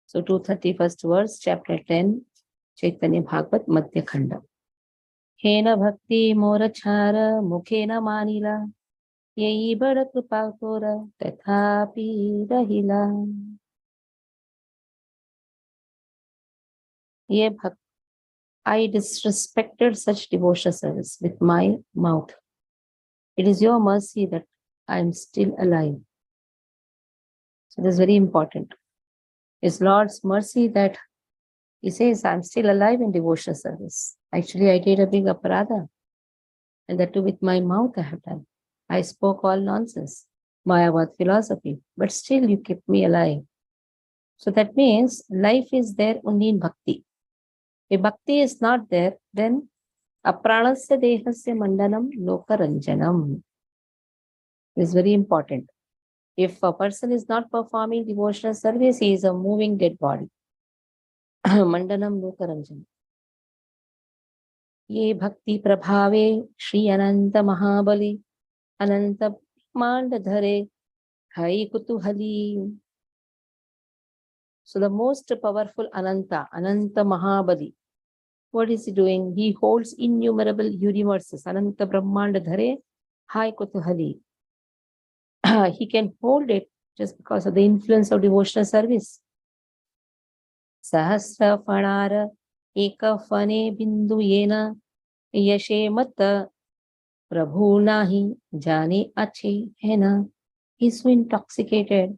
So 231st verse, chapter 10, Chaitanya Bhagavat, Madhya Khanda. Hena bhakti morachara mukhena manila, yei bada kripa kora tathapi rahila. Ye bhakti, I disrespected such devotional service with my mouth. It is your mercy that I am still alive. So this is very important. It's Lord's mercy that He says, I'm still alive in devotional service. Actually, I did a big aparadha. And that too with my mouth I have done. I spoke all nonsense, Mayavad philosophy, but still you kept me alive. So that means life is there only in bhakti. If bhakti is not there, then apranasya dehasya mandanam lokaranjanam is very important. If a person is not performing devotional service, he is a moving dead body. Mandanam lokaranjanam. Ye bhakti prabhave Shri Ananta Mahabali Ananta Mandadhare Hai Kutuhali. So the most powerful Ananta Mahabali, what is he doing? He holds innumerable universes. Ananta Brahmandadhare Hai Kutuhali. He can hold it just because of the influence of devotional service. Sahasra Fanara Eka Fane Bindu Yena Yashe Mata Prabhu Nahi Jane Ache Hena. He is so intoxicated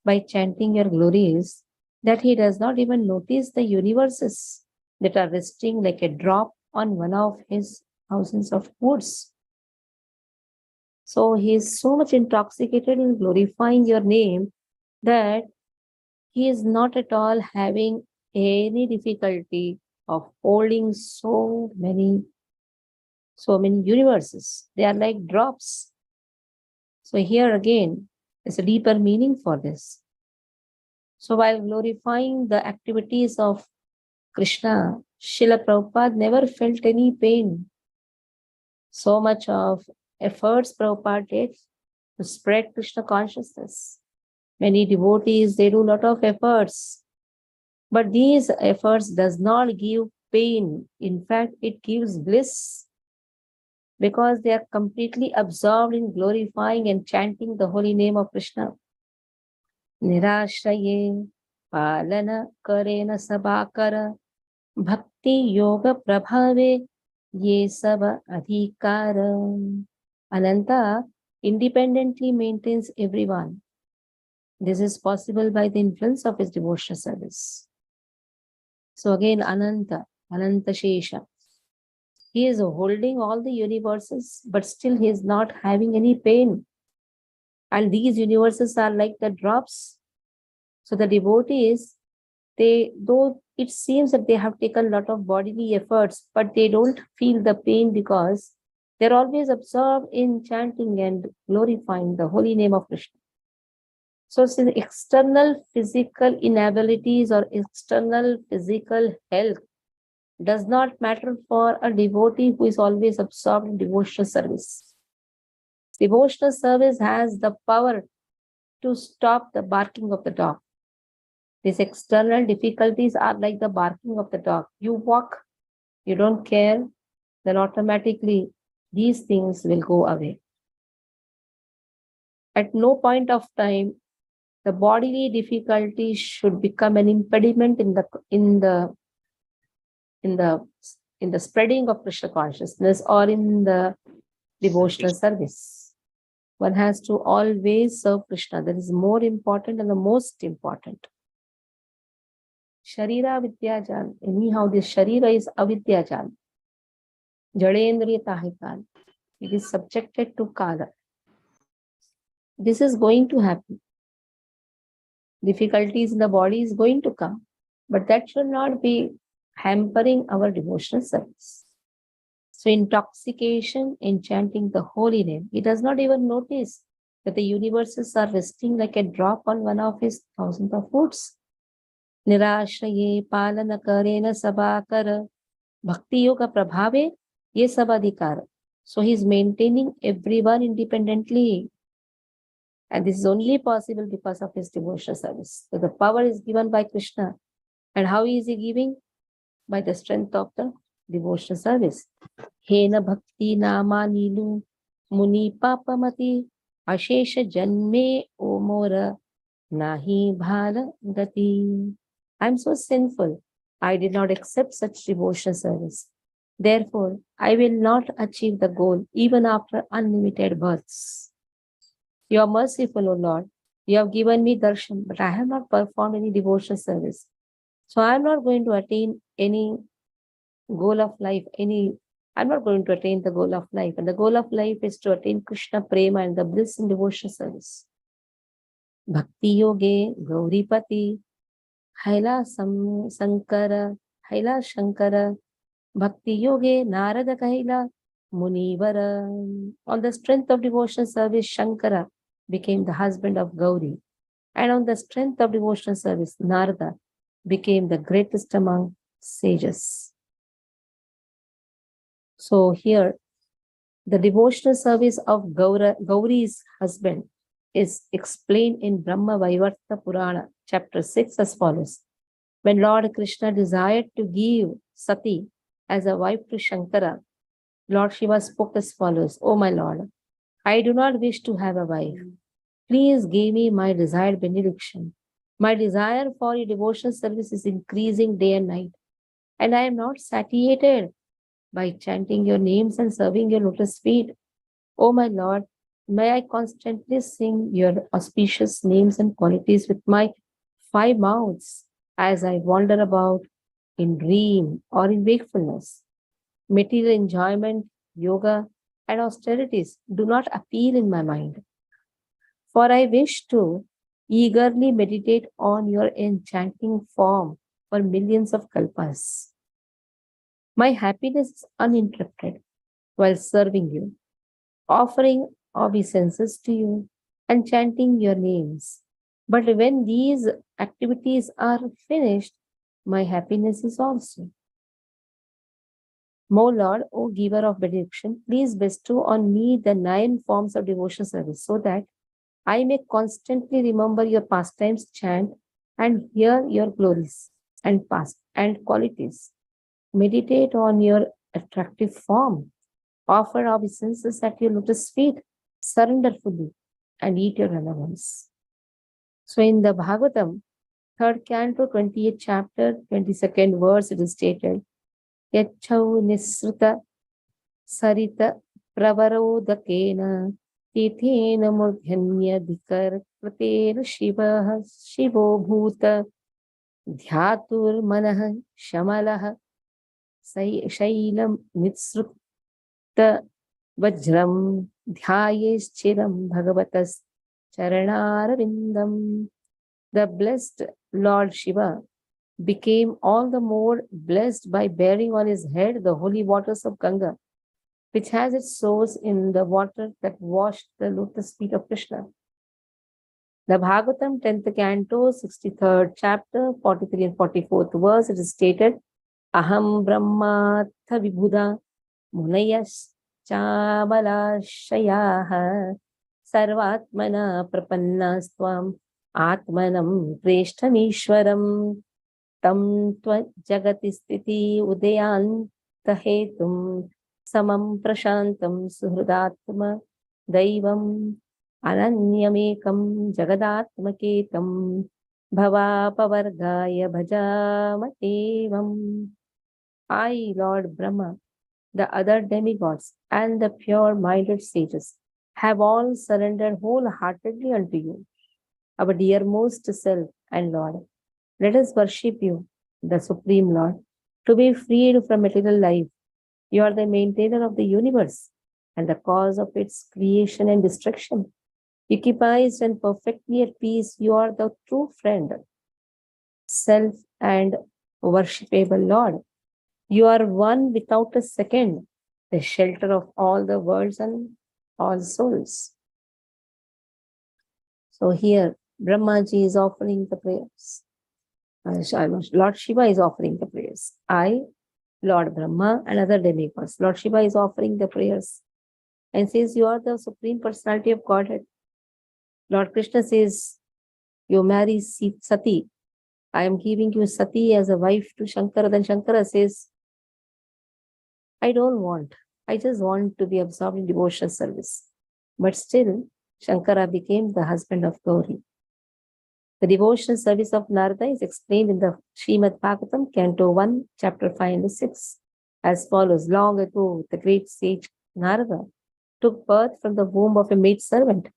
by chanting your glories that he does not even notice the universes that are resting like a drop on one of his thousands of woods. So he is so much intoxicated in glorifying your name that he is not at all having any difficulty of holding so many universes. They are like drops. So here again, there's a deeper meaning for this. So while glorifying the activities of Krishna, Srila Prabhupada never felt any pain. So much of efforts Prabhupada did to spread Krishna consciousness. Many devotees, they do a lot of efforts. But these efforts does not give pain. In fact, it gives bliss because they are completely absorbed in glorifying and chanting the holy name of Krishna. Nirashraye palana karena sabakara bhakti yoga prabhave ye sab adhikara. Ananta independently maintains everyone. This is possible by the influence of his devotional service. So again, Ananta Shesha. He is holding all the universes, but still he is not having any pain. And these universes are like the drops. So the devotees, though it seems that they have taken a lot of bodily efforts, but they don't feel the pain because they're always absorbed in chanting and glorifying the holy name of Krishna. So since external physical inabilities or external physical health does not matter for a devotee who is always absorbed in devotional service. Devotional service has the power to stop the barking of the dog. These external difficulties are like the barking of the dog. You walk, you don't care, then automatically these things will go away. At no point of time, the bodily difficulty should become an impediment in the spreading of Krishna consciousness or in the devotional service. One has to always serve Krishna. That is more important and the most important. Sharira Vidyajal. Anyhow, this Sharira is Avidyajal. Jadendriya Tahikal. It is subjected to Kala. This is going to happen. Difficulties in the body is going to come. But that should not be hampering our devotional service. So intoxication in chanting the holy name, he does not even notice that the universes are resting like a drop on one of his thousands of woods. Nirashraye palana karena sabakara bhakti yoga prabhave ye sabadhikara. So he is maintaining everyone independently. And this is only possible because of his devotional service. So the power is given by Krishna. And how is he giving? By the strength of the devotional service. Hena bhakti nama nilu muni papamati ashesha janme omora nahi bhala gati. I am so sinful. I did not accept such devotional service. Therefore, I will not achieve the goal even after unlimited births. You are merciful, O Lord. You have given me darshan, but I have not performed any devotional service. So I am not going to attain any goal of life, I'm not going to attain the goal of life. And the goal of life is to attain Krishna Prema and the bliss in devotional service. Bhakti Yoge, Gauripati, Sankara, Haila Shankara, Bhakti Yoge, Narada Kaila, Munivara. On the strength of devotional service, Shankara became the husband of Gauri. And on the strength of devotional service, Narada became the greatest among sages. So here, the devotional service of Gauri's husband is explained in Brahma Vaivarta Purana, chapter 6 as follows. When Lord Krishna desired to give Sati as a wife to Shankara, Lord Shiva spoke as follows, O my Lord, I do not wish to have a wife. Please give me my desired benediction. My desire for your devotional service is increasing day and night, and I am not satiated by chanting your names and serving your lotus feet. O my Lord, may I constantly sing your auspicious names and qualities with my 5 mouths as I wander about in dream or in wakefulness. Material enjoyment, yoga, and austerities do not appeal in my mind. For I wish to eagerly meditate on your enchanting form for millions of kalpas. My happiness is uninterrupted while serving you, offering obeisances to you, and chanting your names. But when these activities are finished, my happiness is also. O Lord, O giver of benediction, please bestow on me the 9 forms of devotional service so that I may constantly remember your pastimes, chant, and hear your glories and past and qualities. Meditate on your attractive form, offer obeisances at your lotus feet, surrender fully, and eat your elements. So in the Bhagavatam, 3rd canto, 28th chapter, 22nd verse, it is stated, Yachau nisruta sarita pravarodakena tithena murghanya dikar pratena shivo bhuta dhyatur manah shamalah shailam nitsrutta vajram dhyayeschiram bhagavatas charanarvindam. The blessed Lord Shiva became all the more blessed by bearing on his head the holy waters of Ganga, which has its source in the water that washed the lotus feet of Krishna. The Bhagavatam, 10th canto, 63rd chapter, 43 and 44th verse, it is stated, Aham Brahmatha Vibhuda Munayas Chabalashayaha Sarvatmana Prapanna Atmanam Preshtamishwaram Tam Tva Jagati Sthiti Udayantahetum Samam Prashantam Suhrudatma Daivam Ananyamekam Jagadatmaketam Bhavapavargaya Bhajamatevam. I, Lord Brahma, the other demigods, and the pure-minded sages have all surrendered wholeheartedly unto you, our dearmost self and Lord. Let us worship you, the Supreme Lord, to be freed from material life. You are the maintainer of the universe and the cause of its creation and destruction. Equipized and perfectly at peace, you are the true friend, self and worshipable Lord. You are one without a second, the shelter of all the worlds and all souls. So here, Brahmaji is offering the prayers. Lord Shiva is offering the prayers. I, Lord Brahma, and other demigods. Lord Shiva is offering the prayers and says, you are the Supreme Personality of Godhead. Lord Krishna says, you marry Sati. I am giving you Sati as a wife to Shankara. Then Shankara says, I don't want. I just want to be absorbed in devotional service. But still, Shankara became the husband of Gauri. The devotional service of Narada is explained in the Srimad Bhagavatam, Canto 1, Chapter 5 and 6, as follows. Long ago, the great sage Narada took birth from the womb of a maidservant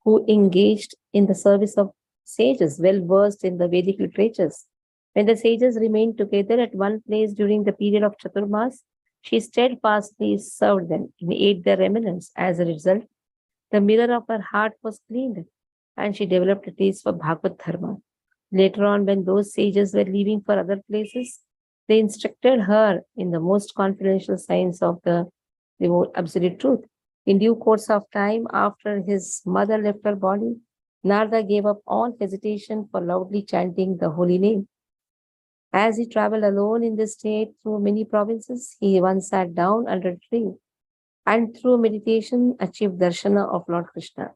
who engaged in the service of sages well versed in the Vedic literatures. When the sages remained together at one place during the period of Chaturmas, she steadfastly served them and ate their remnants. As a result, the mirror of her heart was cleaned, and she developed a taste for Bhagavad Dharma. Later on, when those sages were leaving for other places, they instructed her in the most confidential science of the absolute truth. In due course of time, after his mother left her body, Narada gave up all hesitation for loudly chanting the holy name. As he traveled alone in this state through many provinces, he once sat down under a tree and through meditation achieved darshana of Lord Krishna.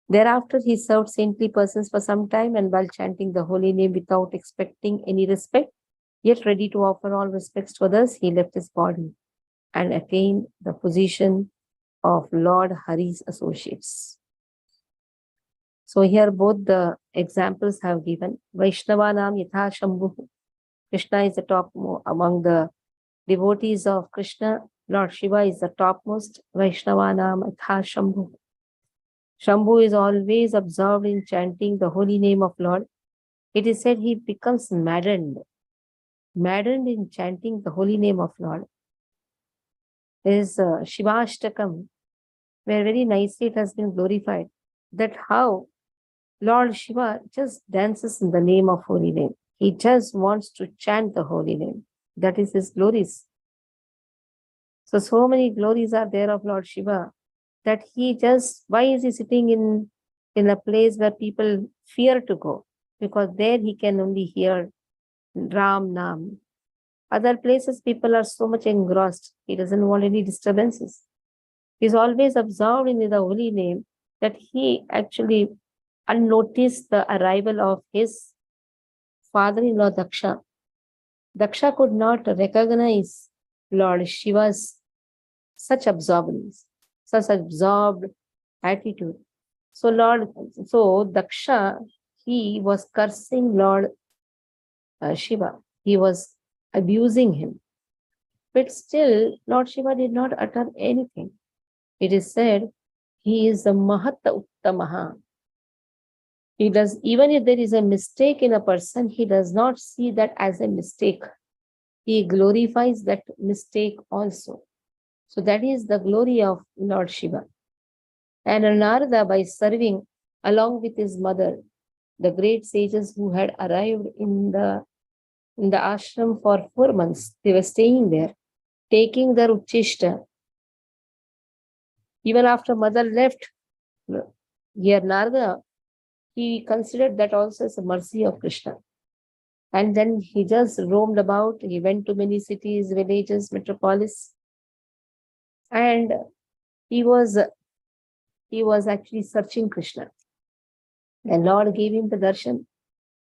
Thereafter, he served saintly persons for some time, and while chanting the holy name without expecting any respect, yet ready to offer all respects to others, he left his body and attained the position of Lord Hari's associates. So here both the examples have given. Vaishnavanam yatha Shambhu. Krishna is the top among the devotees of Krishna. Lord Shiva is the topmost. Vaishnavanam yatha Shambhu. Shambhu is always absorbed in chanting the holy name of Lord. It is said he becomes maddened in chanting the holy name of Lord. There is Shivashtakam, where very nicely it has been glorified, that how Lord Shiva just dances in the name of holy name. He just wants to chant the holy name. That is his glories. So many glories are there of Lord Shiva that he just, why is he sitting in a place where people fear to go? Because there he can only hear Ram Nam. Other places people are so much engrossed. He doesn't want any disturbances. He's always absorbed in the holy name that he actually unnoticed the arrival of his father-in-law Daksha. Daksha could not recognize Lord Shiva's such absorbance, such absorbed attitude. So Daksha, he was cursing Lord Shiva. He was abusing him. But still, Lord Shiva did not utter anything. It is said, he is the Mahatta Uttamaha. He does, even if there is a mistake in a person, he does not see that as a mistake. He glorifies that mistake also. So that is the glory of Lord Shiva. And Narada, by serving along with his mother, the great sages who had arrived in the ashram for 4 months, they were staying there, taking their uchishta. Even after mother left, here Narada, he considered that also as a mercy of Krishna. And then he just roamed about. He went to many cities, villages, metropolis. And he was actually searching Krishna. And Lord gave him the darshan.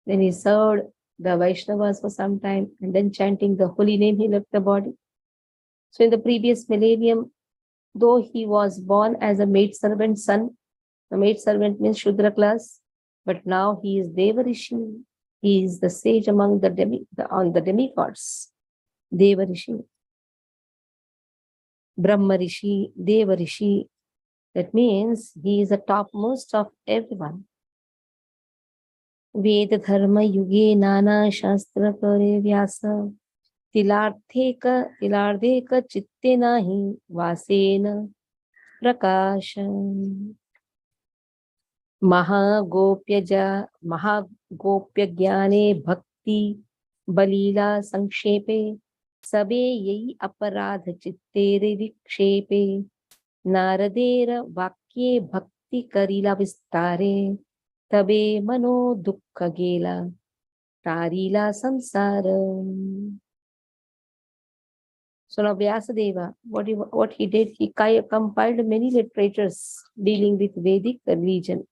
Then he served the Vaishnavas for some time. And then chanting the holy name, he left the body. So in the previous millennium, though he was born as a maidservant son, the maidservant means Shudra class, but now he is Devarishi. He is the sage among the demigods. Devarishi. Brahma Rishi, Devarishi. That means he is the topmost of everyone. Veda Dharma Yuge Nana Shastra Kare Vyasa Tilardeka Chitte Nahi Vasena Prakasham Mahagopya Jnane Bhakti Balila Sankshepe Sabe Yei Aparadha Chittere Vikshepe Naradera Vakye Bhakti Karila Vistare Tabe Mano Dukkha Gela Tarila Samsara. So now Vyasadeva, what he did, he compiled many literatures dealing with Vedic religion.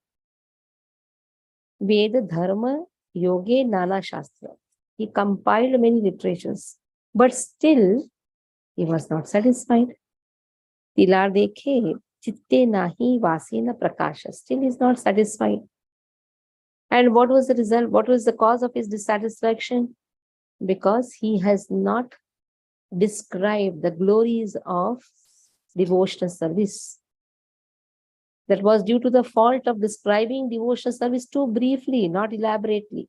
Veda Dharma Yoge Nana Shastra. He compiled many literatures, but still he was not satisfied. Tilar dekhe chitte nahi vasena prakasha. Still he is not satisfied. And what was the result? What was the cause of his dissatisfaction? Because he has not described the glories of devotional service. That was due to the fault of describing devotional service too briefly, not elaborately,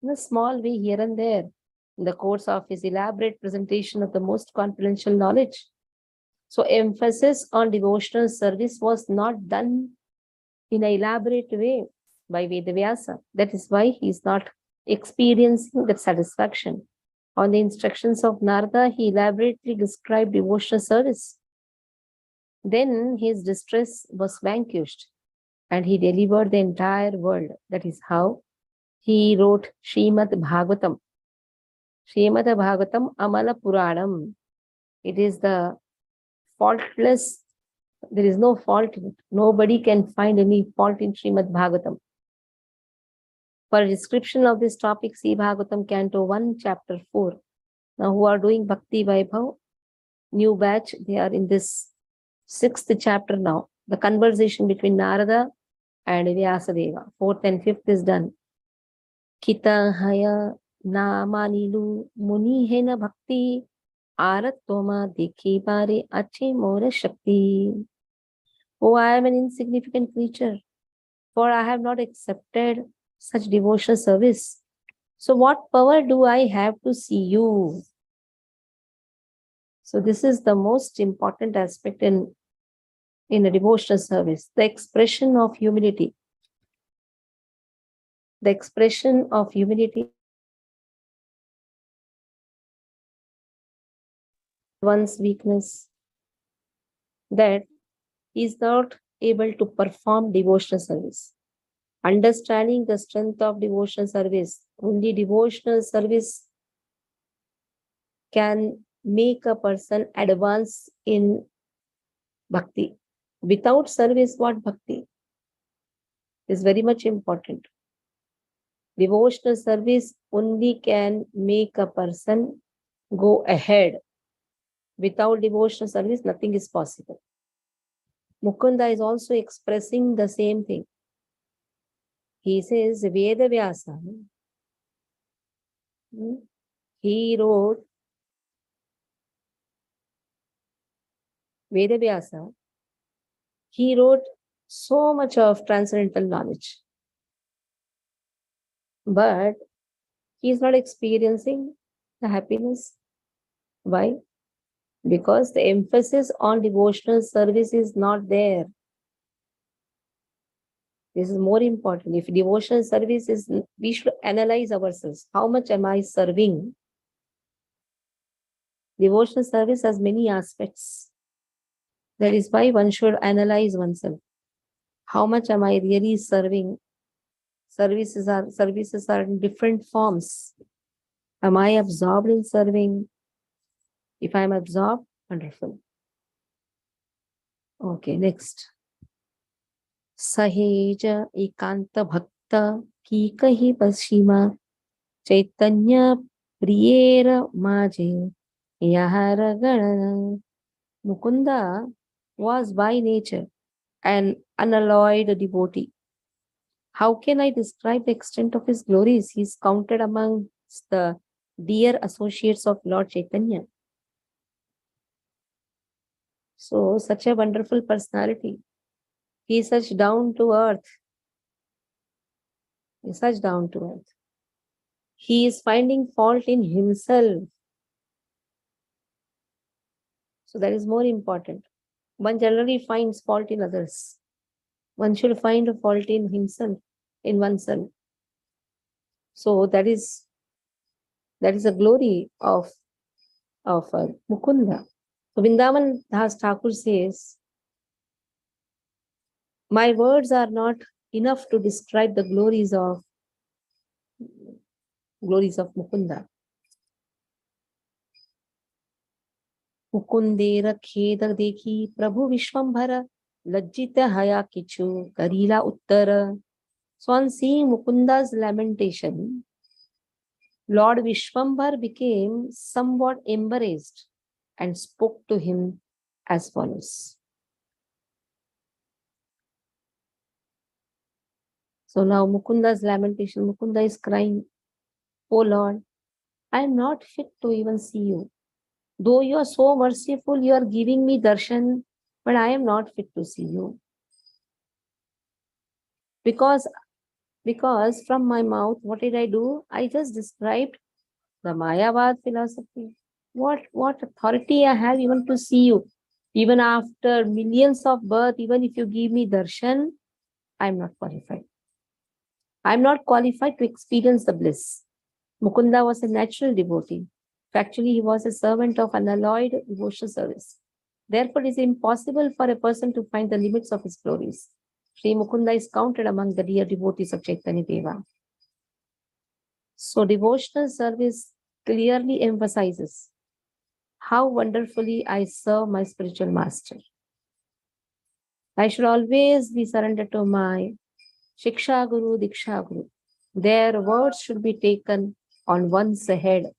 in a small way here and there, in the course of his elaborate presentation of the most confidential knowledge. So, emphasis on devotional service was not done in an elaborate way by Vedavyasa. That is why he is not experiencing that satisfaction. On the instructions of Narada, he elaborately described devotional service. Then his distress was vanquished and he delivered the entire world. That is how he wrote Srimad Bhagavatam. Srimad Bhagavatam Amala Puranam. It is the faultless, there is no fault in it. Nobody can find any fault in Srimad Bhagavatam. For a description of this topic, see Bhagavatam Canto 1, Chapter 4. Now, who are doing Bhakti Vaibhav, new batch, they are in this 6th chapter now. The conversation between Narada and Vyasadeva. 4th and 5th is done. Kita haya namanilu muni hena bhakti arattoma dekhi bare ache more shakti. Oh, I am an insignificant creature, for I have not accepted such devotional service. So what power do I have to see you? So this is the most important aspect in a devotional service, the expression of humility. The expression of humility, one's weakness, that he is not able to perform devotional service. Understanding the strength of devotional service, only devotional service can make a person advance in bhakti. Without service, what bhakti? Is very much important. Devotional service only can make a person go ahead. Without devotional service, nothing is possible. Mukunda is also expressing the same thing. He says, Veda Vyasa, he wrote, Veda Vyasa, he wrote so much of transcendental knowledge. But he is not experiencing the happiness. Why? Because the emphasis on devotional service is not there. This is more important. If devotional service is, we should analyze ourselves. How much am I serving? Devotional service has many aspects. That is why one should analyze oneself. How much am I really serving? Services are in different forms. Am I absorbed in serving? If I am absorbed, wonderful. Okay, next. Saheja ekanta bhakta ki kahi pasima Chaitanya priyera maje yahara ganana. Mukunda was by nature an unalloyed devotee. How can I describe the extent of his glories? He is counted among the dear associates of Lord Chaitanya. So, such a wonderful personality. He is such down to earth. He is such down to earth. He is finding fault in himself. So that is more important. One generally finds fault in others. One should find a fault in himself, in oneself. So that is a glory of Mukunda. So Vrindavan Das Thakur says, my words are not enough to describe the glories of Mukunda. Mukundera kheda dekhi Prabhu Vishwambhara lajjita haya kichu karila uttara. So on seeing Mukunda's lamentation, Lord Vishwambar became somewhat embarrassed and spoke to him as follows. So now Mukunda's lamentation, Mukunda is crying, "Oh Lord, I am not fit to even see you. Though you are so merciful, you are giving me darshan, but I am not fit to see you. Because from my mouth, what did I do? I just described the Mayavad philosophy. What authority I have even to see you? Even after millions of birth, even if you give me darshan, I am not qualified. I am not qualified to experience the bliss." Mukunda was a natural devotee. Actually, he was a servant of unalloyed devotional service. Therefore, it is impossible for a person to find the limits of his glories. Shri Mukunda is counted among the dear devotees of Chaitanya Deva. So, devotional service clearly emphasizes how wonderfully I serve my spiritual master. I should always be surrendered to my Shiksha Guru, Diksha Guru. Their words should be taken on one's head.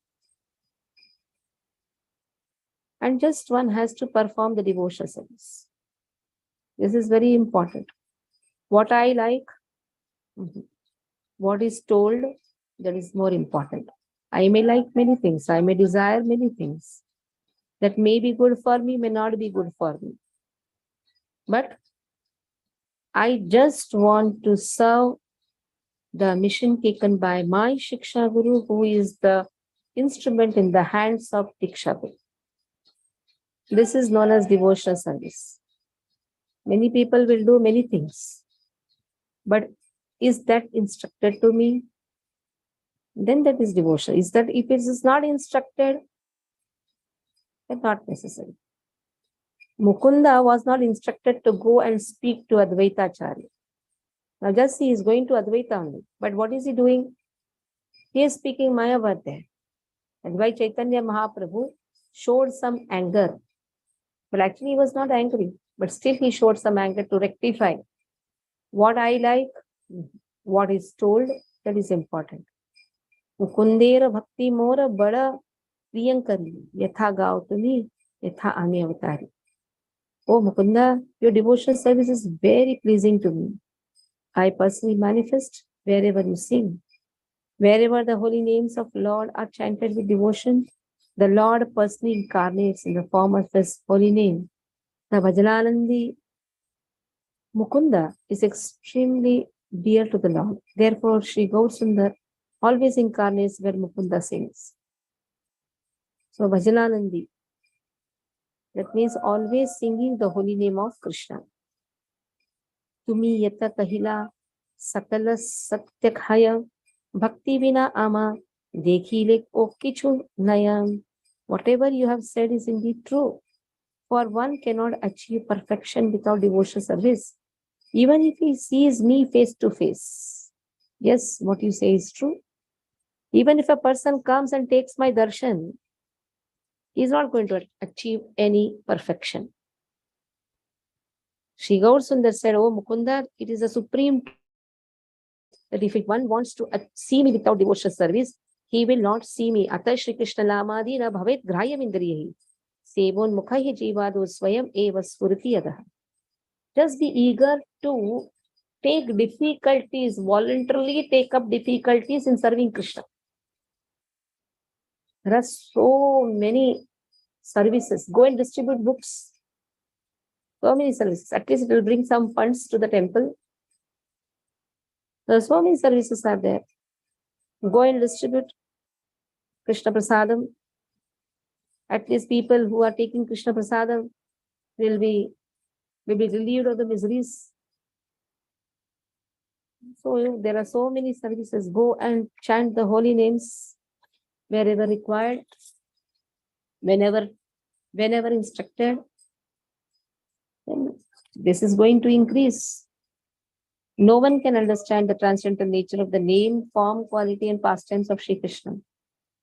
And just one has to perform the devotional service. This is very important. What I like, what is told, that is more important. I may like many things. I may desire many things. That may be good for me, may not be good for me. But I just want to serve the mission taken by my Shiksha Guru, who is the instrument in the hands of Diksha Guru. This is known as devotional service. Many people will do many things. But is that instructed to me? Then that is devotion. Is that if it is not instructed, then not necessary. Mukunda was not instructed to go and speak to Advaita Acharya. Now just he is going to Advaita only. But what is he doing? He is speaking Mayavad there. And why Chaitanya Mahaprabhu showed some anger. But actually he was not angry. But still he showed some anger to rectify. What I like, what is told, that is important. Mukundera bhakti mora bada priyankari yatha gav tumi yatha ame avatari. Oh Mukunda, your devotional service is very pleasing to me. I personally manifest wherever you sing. Wherever the holy names of Lord are chanted with devotion, the Lord personally incarnates in the form of his holy name. The Bhajananandi Mukunda is extremely dear to the Lord. Therefore, Shri Gaur Sundar always incarnates where Mukunda sings. So, Bhajananandi, that means always singing the holy name of Krishna. Tumi yata kahila sakala satyakhaya bhakti vina ama dekhile o kichu nayam. Whatever you have said is indeed true. For one cannot achieve perfection without devotional service. Even if he sees me face to face. Yes, what you say is true. Even if a person comes and takes my darshan, he is not going to achieve any perfection. Shri Gaur Sundar said, "Oh Mukunda, it is a supreme that if one wants to see me without devotional service, he will not see me. Ata Shri Krishna Lamadi na bhavet grahya indriyahi. Sevon mukhahi jivado swayam eva spurti yadaha." Just be eager to take difficulties, voluntarily take up difficulties in serving Krishna. There are so many services. Go and distribute books. So many services. At least it will bring some funds to the temple. There are so many services are there. Go and distribute Krishna Prasadam. At least people who are taking Krishna Prasadam will be relieved of the miseries. So there are so many services. Go and chant the holy names wherever required, whenever instructed. Then this is going to increase. No one can understand the transcendental nature of the name, form, quality, and pastimes of Shri Krishna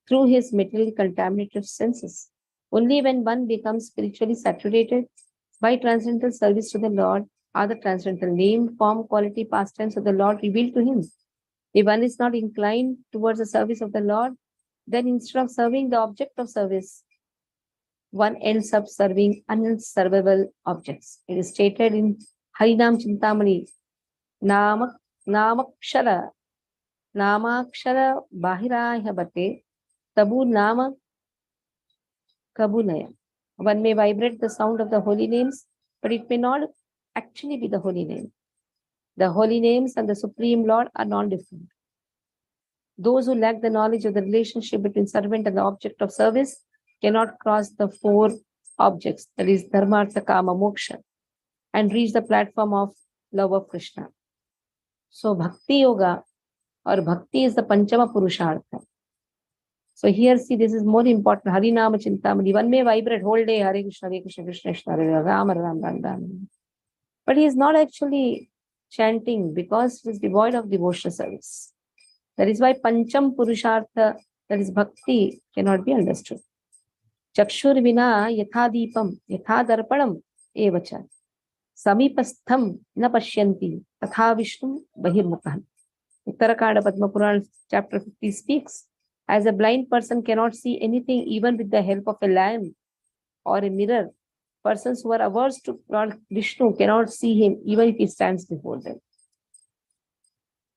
through his materially contaminated senses. Only when one becomes spiritually saturated by transcendental service to the Lord are the transcendental name, form, quality, pastimes of the Lord revealed to him. If one is not inclined towards the service of the Lord, then instead of serving the object of service, one ends up serving unservable objects. It is stated in Harinam Chintamani, Namakshara Bahiraya Bate, Tabu Nama Kabunaya. One may vibrate the sound of the holy names, but it may not actually be the holy name. The holy names and the Supreme Lord are non-different. Those who lack the knowledge of the relationship between servant and the object of service cannot cross the four objects, that is Dharma, Artha, Kama, Moksha, and reach the platform of love of Krishna. So Bhakti Yoga or Bhakti is the Panchama Purushartha. So here, see, this is more important. Harinama Chintamani. One may vibrate whole day, Hare Krishna, Krishna Krishna, Hare Ram, Ram, Ram, Ram. But he is not actually chanting because he is devoid of devotional service. That is why Pancham Purushartha, that is Bhakti, cannot be understood. Chakshur vina yatha deepam, yatha darpanam evacha. Samipastham na pashyanti, tatha Vishnu bahirmukhan. Uttarakanda Padma Purana, chapter 50 speaks, as a blind person cannot see anything even with the help of a lamp or a mirror, persons who are averse to Lord Vishnu cannot see him even if he stands before them.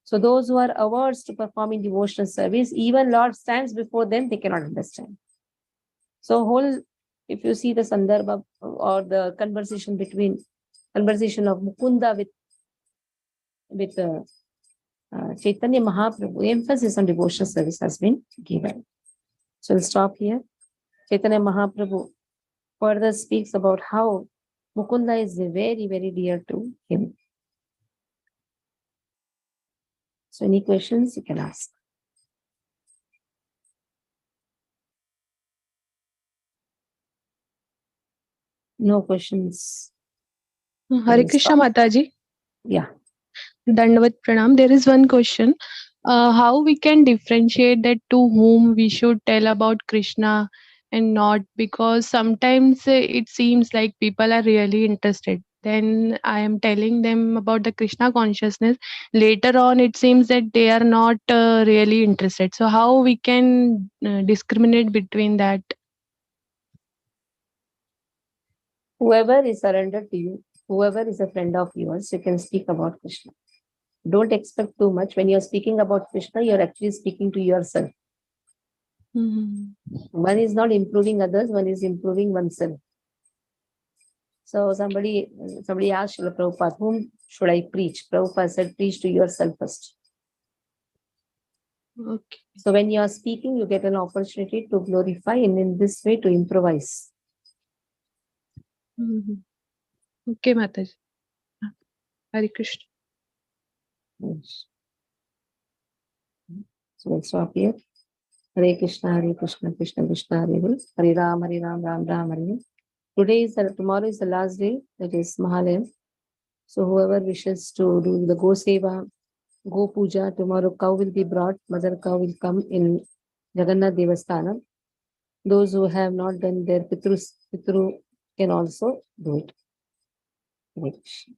So those who are averse to performing devotional service, even Lord stands before them, they cannot understand. So if you see the Sandarbha or the conversation of Mukunda with Chaitanya Mahaprabhu, emphasis on devotional service has been given. So we'll stop here. Chaitanya Mahaprabhu further speaks about how Mukunda is very, very dear to him. So any questions you can ask. No questions. Hare Krishna Mataji. Yeah. Dandavat Pranam. There is one question. How we can differentiate that to whom we should tell about Krishna and not, because sometimes it seems like people are really interested. Then I am telling them about the Krishna consciousness. Later on, it seems that they are not really interested. So how we can discriminate between that? Whoever is surrendered to you, whoever is a friend of yours, you can speak about Krishna. Don't expect too much. When you're speaking about Krishna, you're actually speaking to yourself. One is not improving others, one is improving oneself. So somebody asked Srila Prabhupada, whom should I preach? Prabhupada said, preach to yourself first. Okay. So when you are speaking, you get an opportunity to glorify and in this way to improvise. Okay, Mataji. Hare Krishna. Yes. So let's stop here. Hare Krishna, Krishna Krishna, Hare Ram, Ram Ram, Hare. Tomorrow is the last day, that is Mahalayam. So whoever wishes to do the Go Seva, Go Puja, tomorrow cow will be brought, mother cow will come in Jagannath Devasthana. Those who have not done their Pitru can also do it. Hare Krishna.